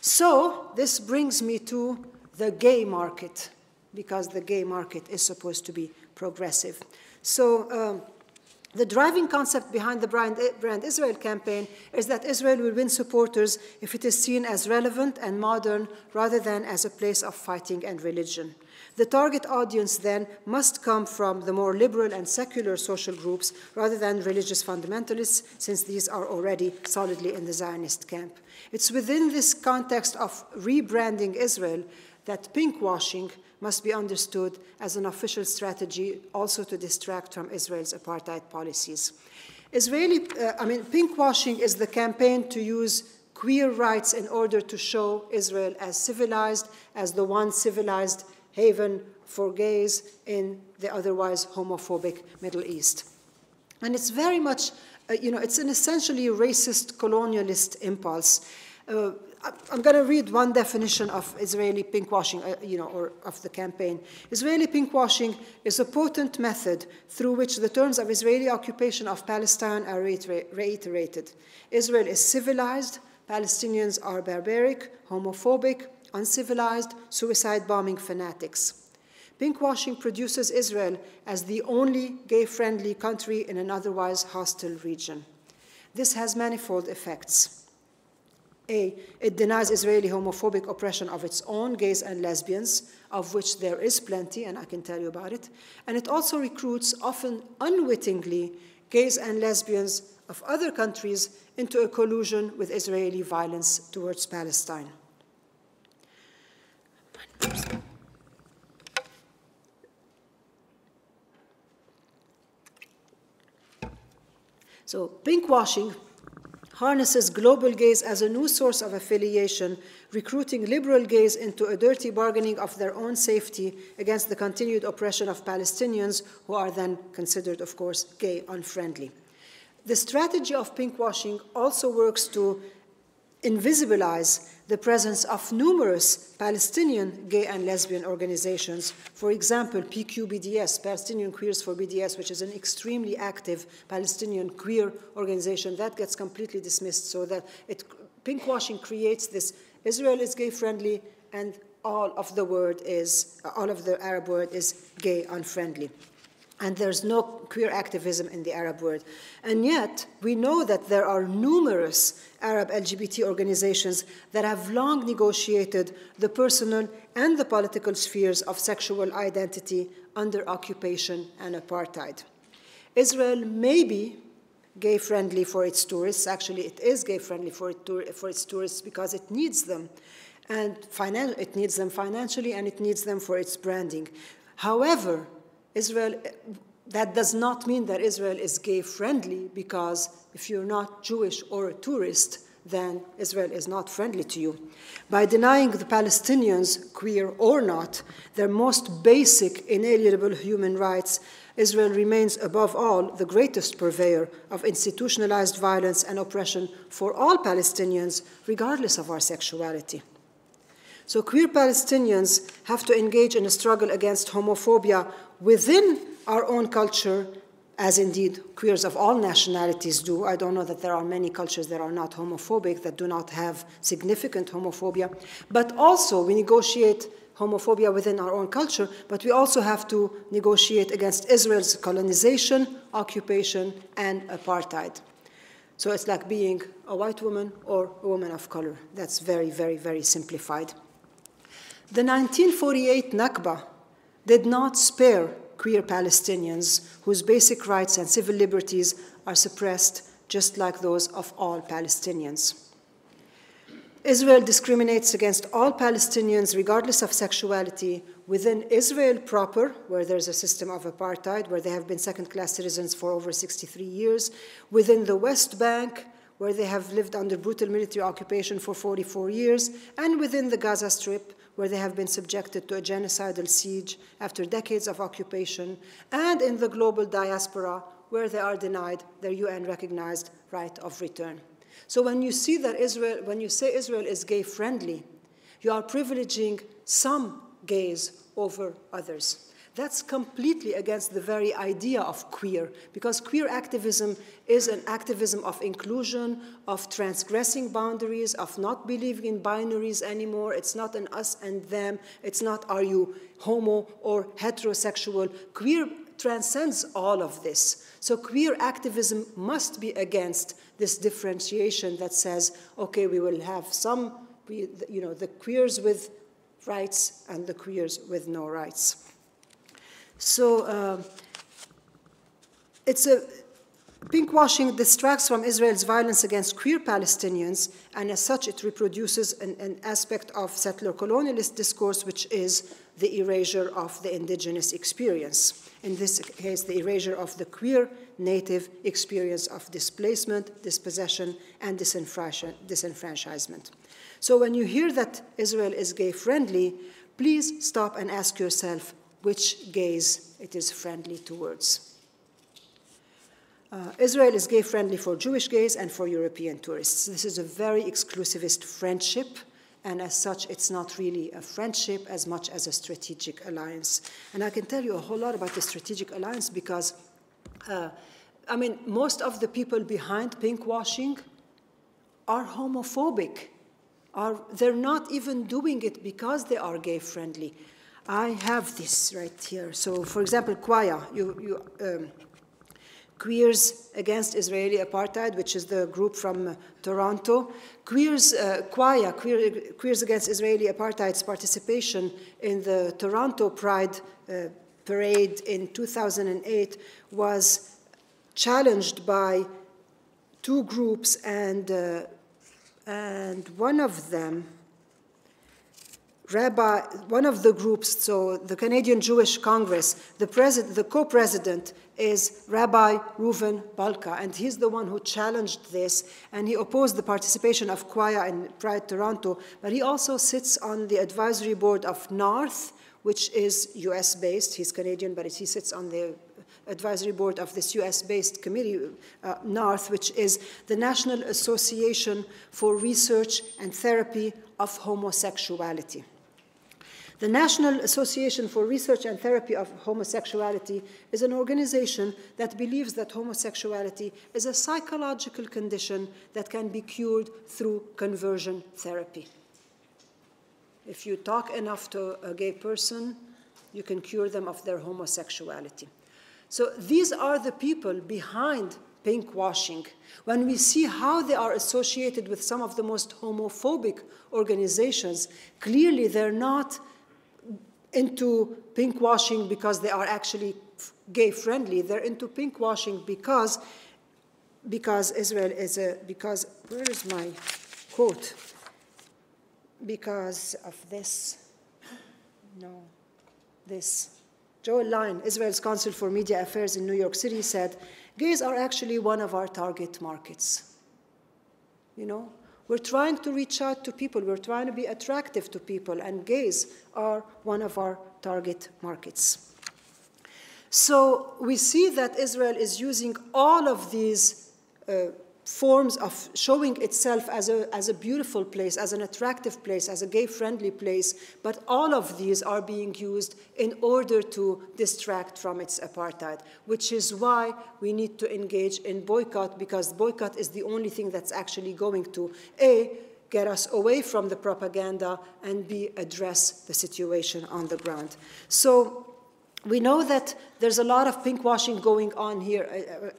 So this brings me to the gay market, because the gay market is supposed to be progressive. So the driving concept behind the Brand Israel campaign is that Israel will win supporters if it is seen as relevant and modern rather than as a place of fighting and religion. The target audience then must come from the more liberal and secular social groups rather than religious fundamentalists, since these are already solidly in the Zionist camp. It's within this context of rebranding Israel that pinkwashing must be understood as an official strategy also to distract from Israel's apartheid policies. Pinkwashing is the campaign to use queer rights in order to show Israel as civilized, as the one civilized haven for gays in the otherwise homophobic Middle East. And it's very much, it's an essentially racist colonialist impulse. I'm going to read one definition of Israeli pinkwashing, or of the campaign. Israeli pinkwashing is a potent method through which the terms of Israeli occupation of Palestine are reiterated. Israel is civilized, Palestinians are barbaric, homophobic, uncivilized, suicide-bombing fanatics. Pinkwashing produces Israel as the only gay-friendly country in an otherwise hostile region. This has manifold effects. A, it denies Israeli homophobic oppression of its own gays and lesbians, of which there is plenty, and I can tell you about it. And it also recruits, often unwittingly, gays and lesbians of other countries into a collusion with Israeli violence towards Palestine. So pinkwashing harnesses global gays as a new source of affiliation, recruiting liberal gays into a dirty bargaining of their own safety against the continued oppression of Palestinians, who are then considered, of course, gay unfriendly. The strategy of pinkwashing also works to invisibilize the presence of numerous Palestinian gay and lesbian organizations. For example, PQBDS, Palestinian Queers for BDS, which is an extremely active Palestinian queer organization, that gets completely dismissed, so that pinkwashing creates this Israel is gay-friendly, and all of the Arab world is gay unfriendly. And there's no queer activism in the Arab world. And yet, we know that there are numerous Arab LGBT organizations that have long negotiated the personal and the political spheres of sexual identity under occupation and apartheid. Israel may be gay-friendly for its tourists. Actually, it is gay-friendly for its tourists because it needs them. And it needs them financially, and it needs them for its branding. However, that does not mean that Israel is gay-friendly, because if you're not Jewish or a tourist, then Israel is not friendly to you. By denying the Palestinians, queer or not, their most basic inalienable human rights, Israel remains above all the greatest purveyor of institutionalized violence and oppression for all Palestinians, regardless of our sexuality. So queer Palestinians have to engage in a struggle against homophobia within our own culture, as indeed queers of all nationalities do. I don't know that there are many cultures that are not homophobic, that do not have significant homophobia. But also we negotiate homophobia within our own culture, but we also have to negotiate against Israel's colonization, occupation, and apartheid. So it's like being a white woman or a woman of color. That's very, very, very simplified. The 1948 Nakba did not spare queer Palestinians whose basic rights and civil liberties are suppressed just like those of all Palestinians. Israel discriminates against all Palestinians regardless of sexuality within Israel proper, where there's a system of apartheid, where they have been second-class citizens for over 63 years, within the West Bank, where they have lived under brutal military occupation for 44 years, and within the Gaza Strip, where they have been subjected to a genocidal siege after decades of occupation, and in the global diaspora, where they are denied their UN-recognized right of return. So when you say Israel is gay-friendly, you are privileging some gays over others. That's completely against the very idea of queer, because queer activism is an activism of inclusion, of transgressing boundaries, of not believing in binaries anymore. It's not an us and them. It's not are you homo or heterosexual. Queer transcends all of this. So queer activism must be against this differentiation that says, okay, we will have the queers with rights and the queers with no rights. So pinkwashing distracts from Israel's violence against queer Palestinians, and as such it reproduces an aspect of settler colonialist discourse, which is the erasure of the indigenous experience. In this case, the erasure of the queer native experience of displacement, dispossession, and disenfranchisement. So when you hear that Israel is gay-friendly, please stop and ask yourself which gays it is friendly towards. Israel is gay-friendly for Jewish gays and for European tourists. This is a very exclusivist friendship, and as such, it's not really a friendship as much as a strategic alliance. And I can tell you a whole lot about the strategic alliance because, most of the people behind pinkwashing are homophobic. They're not even doing it because they are gay-friendly. I have this right here. So, for example, Quaya, Queers Against Israeli Apartheid, which is the group from Toronto. Queers Against Israeli Apartheid's participation in the Toronto Pride Parade in 2008 was challenged by two groups, and one of them, one of the groups, so the Canadian Jewish Congress, the co-president is Rabbi Reuven Balka, and he's the one who challenged this, and he opposed the participation of Quaya in Pride Toronto, but he also sits on the advisory board of North, which is US-based. He's Canadian, but he sits on the advisory board of this US-based committee, North, which is the National Association for Research and Therapy of Homosexuality. The National Association for Research and Therapy of Homosexuality is an organization that believes that homosexuality is a psychological condition that can be cured through conversion therapy. If you talk enough to a gay person, you can cure them of their homosexuality. So these are the people behind pinkwashing. When we see how they are associated with some of the most homophobic organizations, clearly they're not into pinkwashing because they are actually gay-friendly. They're into pinkwashing because Israel is where is my quote? Because of this. Joel Line, Israel's consul for media affairs in New York City, said, gays are actually one of our target markets. We're trying to reach out to people. We're trying to be attractive to people, and gays are one of our target markets. So we see that Israel is using all of these forms of showing itself as a beautiful place, as an attractive place, as a gay-friendly place, but all of these are being used in order to distract from its apartheid, which is why we need to engage in boycott, because boycott is the only thing that's actually going to, A, get us away from the propaganda, and B, address the situation on the ground. So we know that there's a lot of pinkwashing going on here.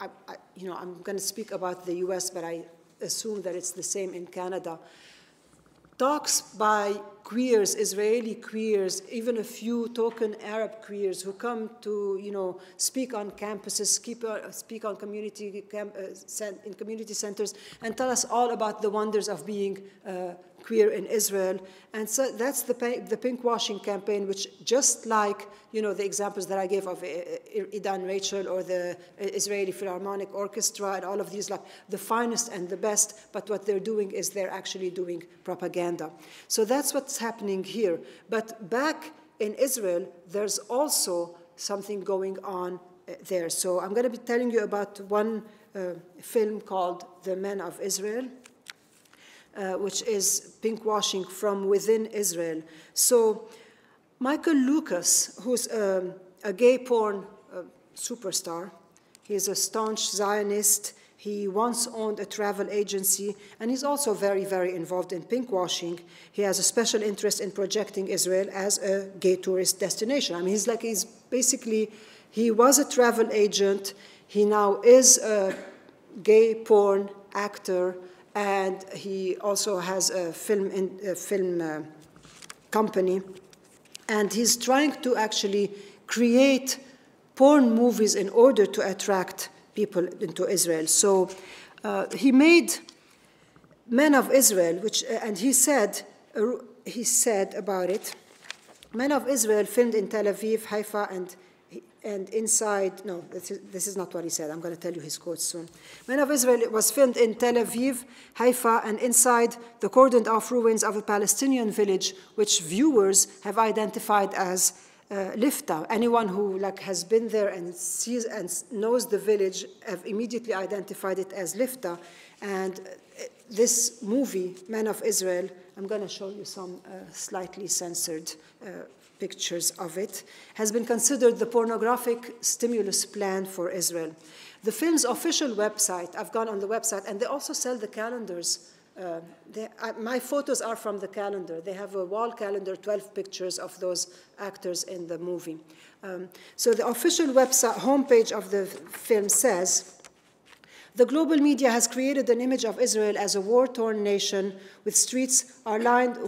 I'm going to speak about the US, but I assume that it's the same in Canada. Talks by queers, Israeli queers, even a few token Arab queers who come to, speak on campuses, speak on in community centers, and tell us all about the wonders of being queer in Israel. And so that's the pinkwashing campaign, which just like, the examples that I gave of Idan Rachel or the Israeli Philharmonic Orchestra and all of these, like the finest and the best, but what they're doing is they're actually doing propaganda. So that's what's happening here. But back in Israel, there's also something going on there. So I'm going to be telling you about one film called The Men of Israel, which is pinkwashing from within Israel. So Michael Lucas, who's a a gay porn superstar. He's a staunch Zionist. He once owned a travel agency, and he's also very, very involved in pinkwashing. He has a special interest in projecting Israel as a gay tourist destination. I mean, he was a travel agent. He now is a gay porn actor, and he also has a film company. And he's trying to actually create porn movies in order to attract people into Israel. So he made Men of Israel, and he said about it, Men of Israel filmed in Tel Aviv, Haifa, and inside, no, this is not what he said. I'm going to tell you his quotes soon. Men of Israel was filmed in Tel Aviv, Haifa, and inside the cordoned-off ruins of a Palestinian village, which viewers have identified as Lifta. Anyone who has been there and sees and knows the village have immediately identified it as Lifta. And this movie, Men of Israel, I'm going to show you some slightly censored pictures of it, has been considered the pornographic stimulus plan for Israel. The film's official website, I've gone on the website, and they also sell the calendars. My photos are from the calendar. They have a wall calendar, 12 pictures of those actors in the movie. So the official website homepage of the film says, the global media has created an image of Israel as a war-torn nation whose streets are lined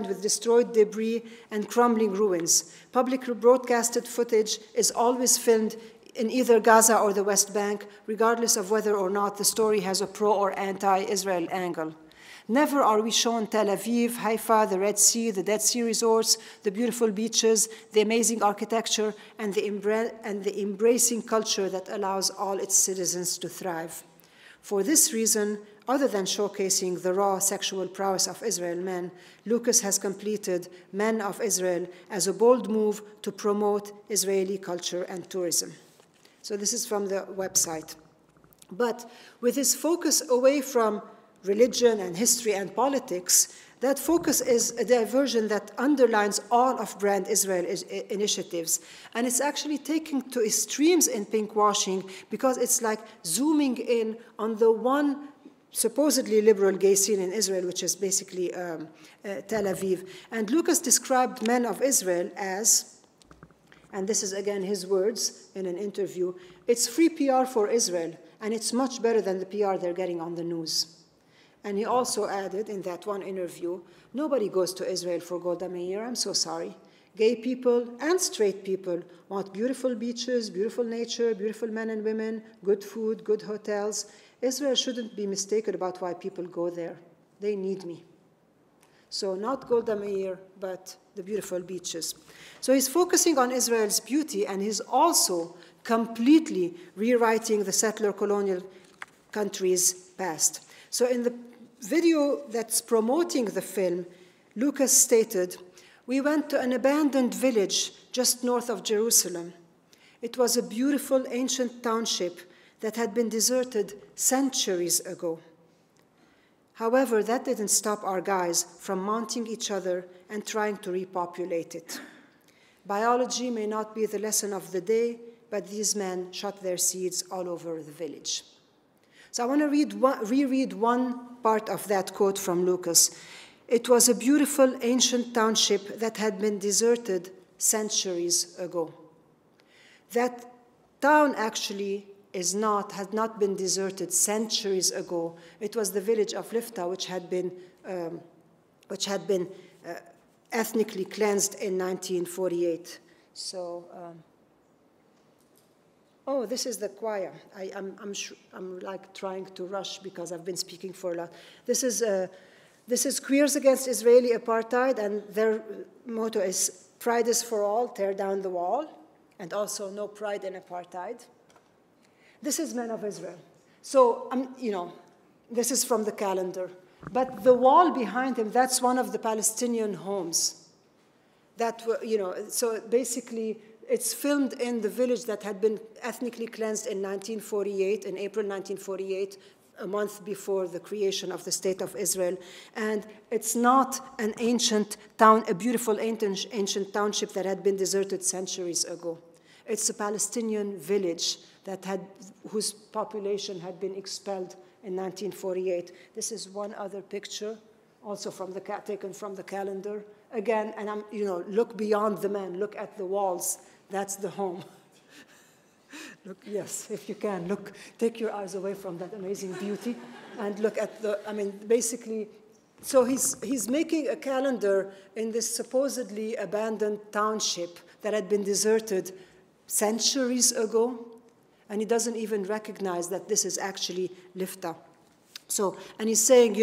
with destroyed debris and crumbling ruins. Publicly broadcasted footage is always filmed in either Gaza or the West Bank, regardless of whether or not the story has a pro- or anti-Israel angle. Never are we shown Tel Aviv, Haifa, the Red Sea, the Dead Sea resorts, the beautiful beaches, the amazing architecture, and the embracing culture that allows all its citizens to thrive. For this reason, other than showcasing the raw sexual prowess of Israeli men, Lucas has completed Men of Israel as a bold move to promote Israeli culture and tourism. So this is from the website. But with his focus away from religion and history and politics, that focus is a diversion that underlines all of Brand Israel initiatives. And it's actually taken to extremes in pinkwashing because it's like zooming in on the one supposedly liberal gay scene in Israel, which is basically Tel Aviv. And Lucas described Men of Israel as, and this is again his words in an interview, it's free PR for Israel, and it's much better than the PR they're getting on the news. And he also added in that one interview, nobody goes to Israel for Golda Meir, I'm so sorry. Gay people and straight people want beautiful beaches, beautiful nature, beautiful men and women, good food, good hotels. Israel shouldn't be mistaken about why people go there. They need me. So not Golda Meir, but the beautiful beaches. So he's focusing on Israel's beauty, and he's also completely rewriting the settler colonial country's past. So in the video that's promoting the film, Lucas stated, we went to an abandoned village just north of Jerusalem. It was a beautiful ancient township that had been deserted centuries ago. However, that didn't stop our guys from mounting each other and trying to repopulate it. Biology may not be the lesson of the day, but these men shot their seeds all over the village. So I want to reread one part of that quote from Lucas. It was a beautiful ancient township that had been deserted centuries ago. That town actually had not been deserted centuries ago. It was the village of Lifta, which had been ethnically cleansed in 1948. So. Oh, this is the choir. I'm like trying to rush because I've been speaking for a lot. This is Queers Against Israeli Apartheid, and their motto is Pride is for all, tear down the wall, and also no pride in apartheid. This is Men of Israel. So, this is from the calendar. But the wall behind him, that's one of the Palestinian homes. That were, so basically, it's filmed in the village that had been ethnically cleansed in 1948, in April 1948, a month before the creation of the State of Israel. And it's not an ancient town, a beautiful ancient township that had been deserted centuries ago. It's a Palestinian village whose population had been expelled in 1948. This is one other picture, also taken from the calendar. Again, and look beyond the man, look at the walls. That's the home. Look, yes, if you can, look, take your eyes away from that amazing beauty and look at basically, so he's making a calendar in this supposedly abandoned township that had been deserted centuries ago, and he doesn't even recognize that this is actually Lifta. So, and he's saying,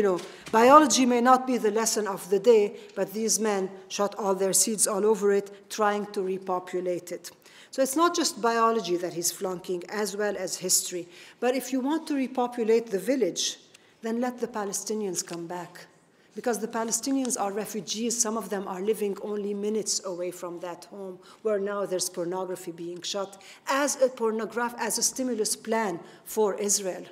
biology may not be the lesson of the day, but these men shot all their seeds all over it, trying to repopulate it. So it's not just biology that he's flunking, as well as history. But if you want to repopulate the village, then let the Palestinians come back. Because the Palestinians are refugees. Some of them are living only minutes away from that home, where now there's pornography being shot, as a stimulus plan for Israel.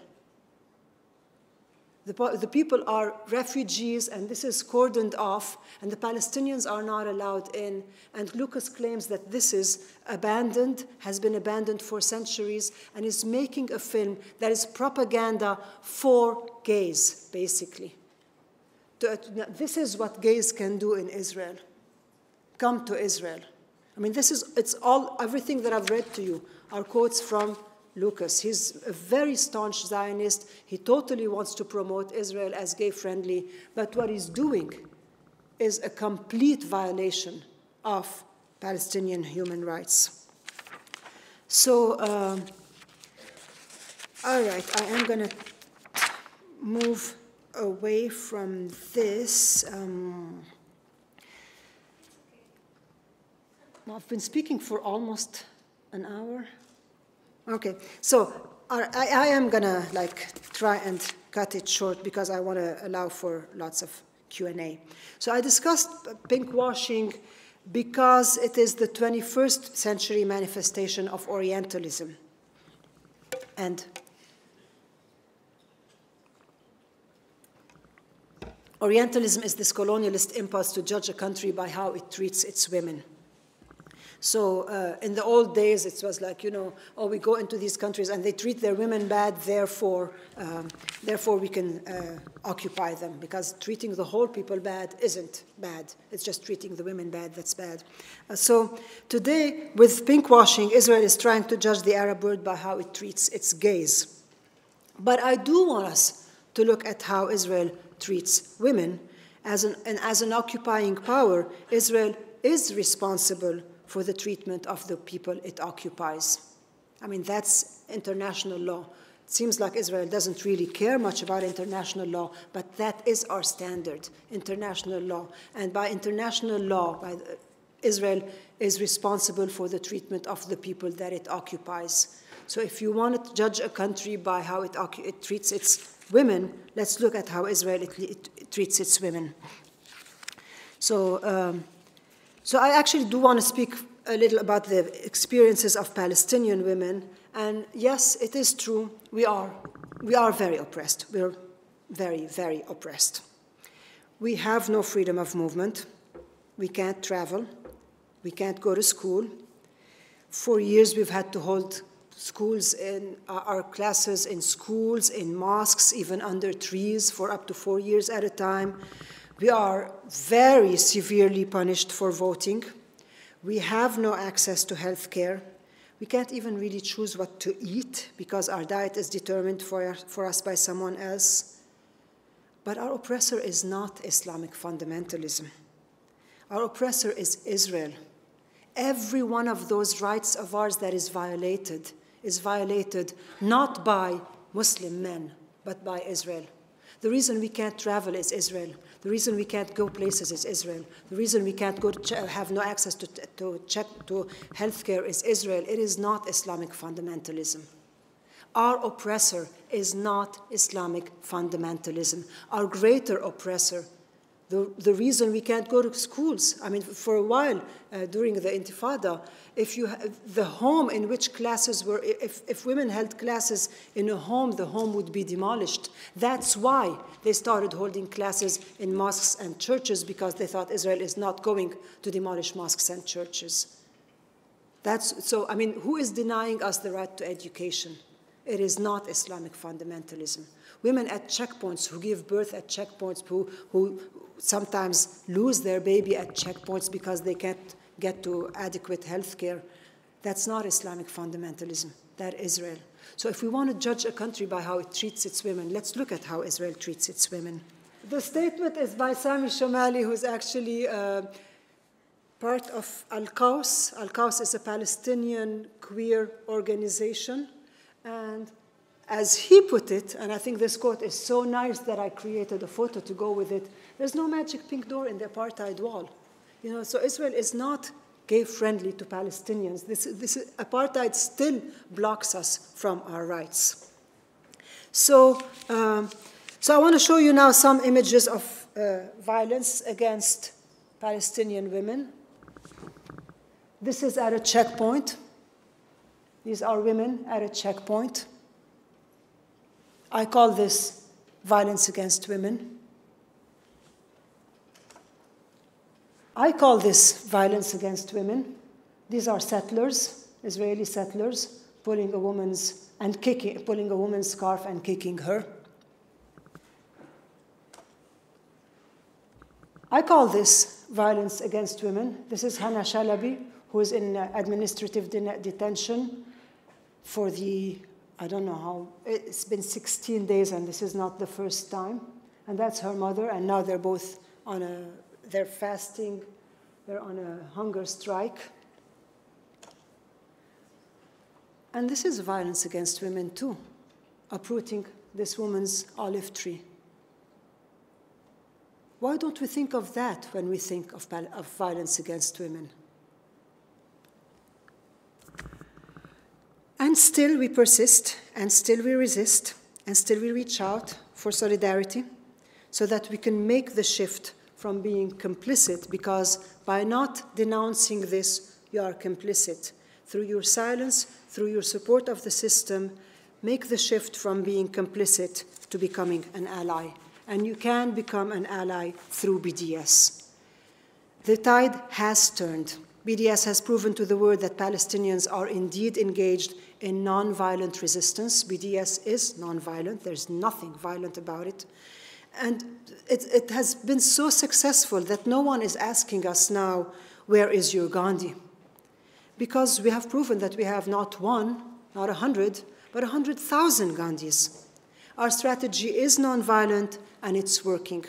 The people are refugees, and this is cordoned off, and the Palestinians are not allowed in. And Lucas claims that this is abandoned, has been abandoned for centuries, and is making a film that is propaganda for gays, basically. This is what gays can do in Israel. Come to Israel. Everything that I've read to you are quotes from Lucas. He's a very staunch Zionist. He totally wants to promote Israel as gay-friendly, but what he's doing is a complete violation of Palestinian human rights. So, all right, I am going to move away from this. I've been speaking for almost an hour. Okay, so I am gonna try and cut it short because I want to allow for lots of Q&A. So I discussed pinkwashing because it is the 21st century manifestation of Orientalism. And Orientalism is this colonialist impulse to judge a country by how it treats its women. So in the old days, it was like, we go into these countries and they treat their women bad, therefore we can occupy them, because treating the whole people bad isn't bad. It's just treating the women bad that's bad. So today, with pinkwashing, Israel is trying to judge the Arab world by how it treats its gays. But I do want us to look at how Israel treats women. As an occupying power, Israel is responsible for the treatment of the people it occupies. That's international law. It seems like Israel doesn't really care much about international law, but that is our standard, international law. And by international law, Israel is responsible for the treatment of the people that it occupies. So if you want to judge a country by how it treats its women, let's look at how Israel it treats its women. So I actually do want to speak a little about the experiences of Palestinian women. And yes, it is true, we are very oppressed. We're very, very oppressed. We have no freedom of movement. We can't travel. We can't go to school. For years, we've had to hold schools in our classes in schools, in mosques, even under trees for up to 4 years at a time. We are very severely punished for voting. We have no access to health care. We can't even really choose what to eat because our diet is determined for us by someone else. But our oppressor is not Islamic fundamentalism. Our oppressor is Israel. Every one of those rights of ours that is violated not by Muslim men, but by Israel. The reason we can't travel is Israel. The reason we can't go places is Israel. The reason we can't go have no access to healthcare is Israel. It is not Islamic fundamentalism. Our oppressor is not Islamic fundamentalism. Our greater oppressor, The reason we can't go to schools, I mean, for a while during the Intifada, the home in which classes were, if women held classes in a home, the home would be demolished. That's why they started holding classes in mosques and churches, because they thought Israel is not going to demolish mosques and churches. So, I mean, who is denying us the right to education? It is not Islamic fundamentalism. Women at checkpoints, who give birth at checkpoints, who sometimes lose their baby at checkpoints because they can't get to adequate health care, that's not Islamic fundamentalism. That's Israel. So if we want to judge a country by how it treats its women, let's look at how Israel treats its women. The statement is by Sami Shomali, who's actually part of Al-Qaws. Al-Qaws is a Palestinian queer organization. And as he put it, and I think this quote is so nice that I created a photo to go with it, there's no magic pink door in the apartheid wall. So Israel is not gay-friendly to Palestinians. Apartheid still blocks us from our rights. So I want to show you now some images of violence against Palestinian women. This is at a checkpoint. These are women at a checkpoint. I call this violence against women. I call this violence against women. These are settlers, Israeli settlers, pulling a woman's scarf and kicking her. I call this violence against women. This is Hannah Shalabi, who is in administrative detention for I don't know how, it's been 16 days, and this is not the first time. And that's her mother, and now they're both they're fasting, they're on a hunger strike. And this is violence against women too, uprooting this woman's olive tree. Why don't we think of that when we think of violence against women? And still we persist, and still we resist, and still we reach out for solidarity so that we can make the shift from being complicit, because by not denouncing this, you are complicit. Through your silence, through your support of the system, make the shift from being complicit to becoming an ally. And you can become an ally through BDS. The tide has turned. BDS has proven to the world that Palestinians are indeed engaged in nonviolent resistance. BDS is nonviolent. There's nothing violent about it. And it has been so successful that no one is asking us now, where is your Gandhi? Because we have proven that we have not one, not 100, but 100,000 Gandhis. Our strategy is nonviolent, and it's working.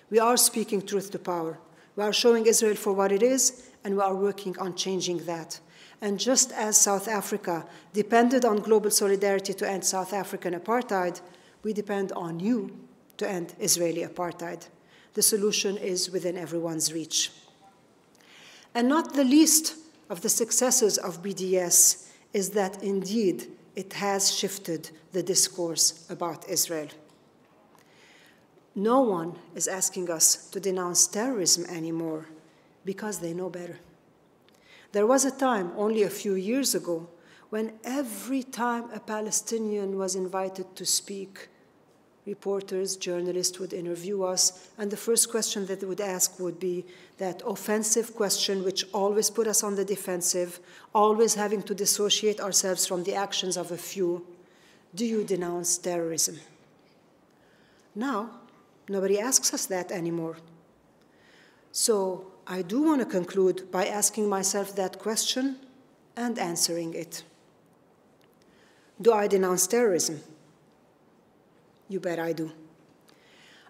We are speaking truth to power. We are showing Israel for what it is, and we are working on changing that. And just as South Africa depended on global solidarity to end South African apartheid, we depend on you to end Israeli apartheid. The solution is within everyone's reach. And not the least of the successes of BDS is that indeed it has shifted the discourse about Israel. No one is asking us to denounce terrorism anymore because they know better. There was a time, only a few years ago, when every time a Palestinian was invited to speak, reporters, journalists would interview us, and the first question that they would ask would be that offensive question which always put us on the defensive, always having to dissociate ourselves from the actions of a few. Do you denounce terrorism? Now, nobody asks us that anymore. So I do want to conclude by asking myself that question and answering it. Do I denounce terrorism? You bet I do.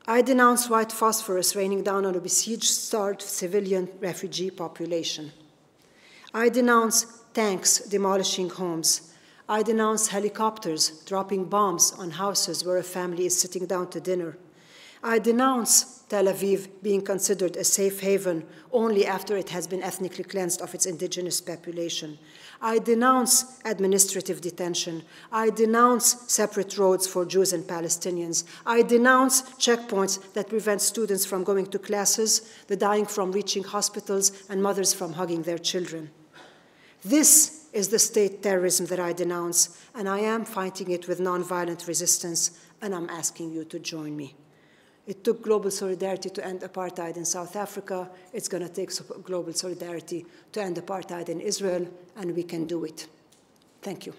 I denounce white phosphorus raining down on a besieged, starved civilian refugee population. I denounce tanks demolishing homes. I denounce helicopters dropping bombs on houses where a family is sitting down to dinner. I denounce Tel Aviv being considered a safe haven only after it has been ethnically cleansed of its indigenous population. I denounce administrative detention. I denounce separate roads for Jews and Palestinians. I denounce checkpoints that prevent students from going to classes, the dying from reaching hospitals, and mothers from hugging their children. This is the state terrorism that I denounce, and I am fighting it with nonviolent resistance, and I'm asking you to join me. It took global solidarity to end apartheid in South Africa. It's going to take global solidarity to end apartheid in Israel, and we can do it. Thank you.